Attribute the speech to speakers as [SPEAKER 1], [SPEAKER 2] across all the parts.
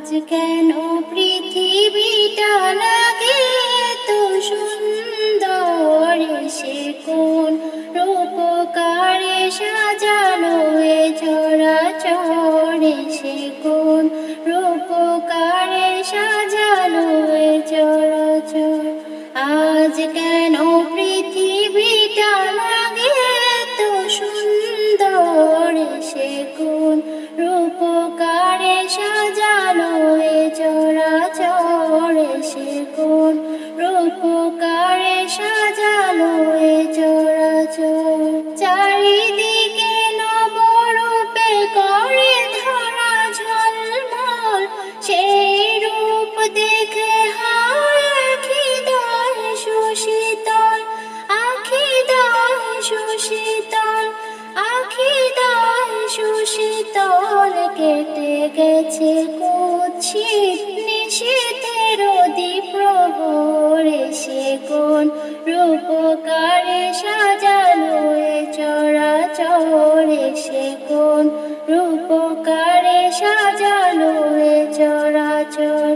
[SPEAKER 1] আজ কেন পৃথিবীটা লাগে তো সুন্দর, সে কোন রূপকারে সাজানো এ চরাচরে, সে কোন রূপকারে সাজানো এ চরাচর। আজ কেন পৃথিবীটা লাগে তো সুন্দর, সে কোন রূপকারে সাজানো এ চরাচর, সে কোন রূপকারে সাজানো এ চরাচর। চারিদিকে নবরূপে করে ধরা ঝলমল, সেই রূপ দেখে হয় হৃদয় সুশীতল, হৃদয় সুশীতল, হৃদয় সুশীতল। কেটে গেছে কুৎসিত নিশীথের দ্বিপ্রহরে, সে কোন রূপকারে সাজানো এ চরাচরে, সে কোন রূপকারে সাজানো এ চরাচর।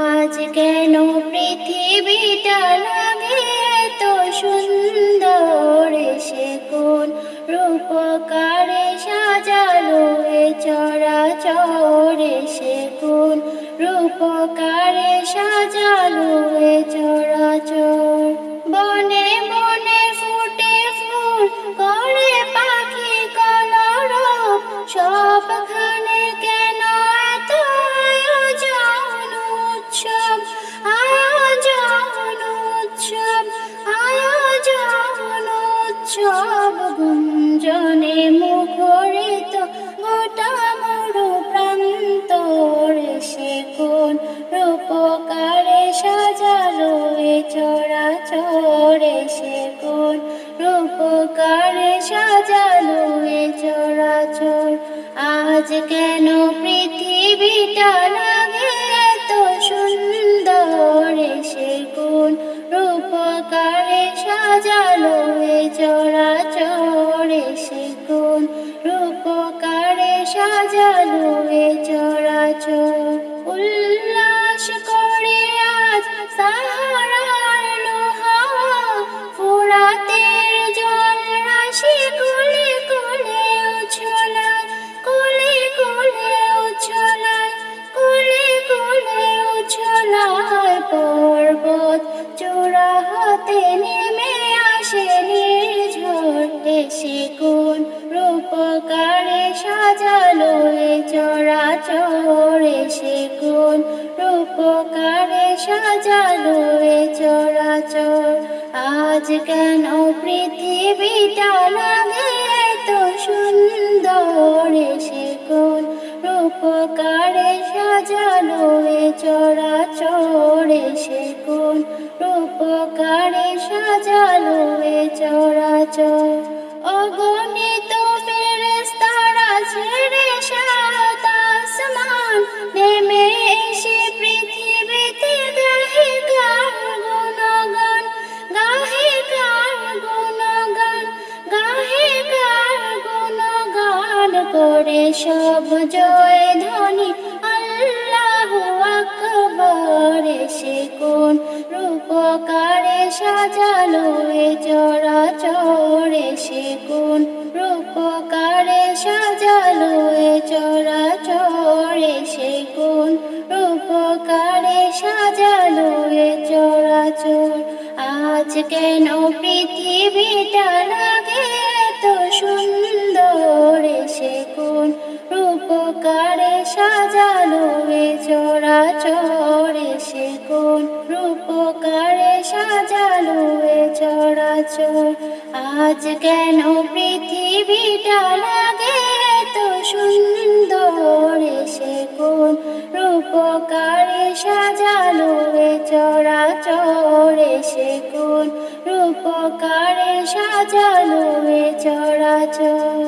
[SPEAKER 1] আজ কেন পৃথিবীটা লাগে এত সুন্দর, সে কোন রূপকারে সাজানো এ চরাচর, সে কোন রূপকারে সাজানো এ চরাচর। বনে বনে ফুটে ফুল করে পাখি কলরব, সবখানে কেন এত আয়োজন উৎসব, আয়োজন উৎসব, আয়োজন উৎসব। গুঞ্জনে মুখরিত গোটা মরু প্রান্তর, সে কোন রূপকারে সাজানো এ চরাচর, সে কোন রূপকারে সাজানো এ চরাচর। আজ কেন পৃথিবীটা লাগে এত সুন্দর, সে কোন রূপকারে সাজানো এ চরাচর, সে কোন রূপকারে সাজানো এ চরাচর। উল্লাস করে আজ সাহারার লোহা, ফোরাতের জল রাশি কুলে কুলে উছলায়, কুলে কুলে উছলায়, কুলে কুলে উছলায়। পর্বত চূড়া হতে নেমে আসে নির্ঝর, সে কোন রূপকারে সাজানো এ চরাচর, সে কোন রূপকারে সাজানো এ চরাচর। আজ কেন পৃথিবীটা লাগে এত সুন্দর, সে কোন রূপকারে সাজানো এ চরাচর, সে কোন রূপকারে সাজানো এ চরাচর। অগণিত ফেরেশতারা ছেড়ে সাত আসমান, নেমে এসে পৃথিবীতে গাহে কার গুণগান, গাহে কার গুণগান, গাহে কার গুণগান। করে সব জয় ধ্বনি আল্লাহু আকবার, সে কোন রূপকারে সাজানো এ চরাচর, সে কোন রূপকারে সাজানো এ চরাচর, সে কোন রূপকারে সাজানো এ চরাচর। আজ কেন পৃথিবীটা লাগে এত সুন্দর, সে কোন রূপকারে সাজানো এ চরাচর, সে কোন রূপকারে সাজানো এ চরাচর। আজ কেন পৃথিবীটা লাগে এত সুন্দর, সে কোন রূপকারে সাজানো এ চরাচর, সে কোন রূপকারে সাজানো এ চরাচর।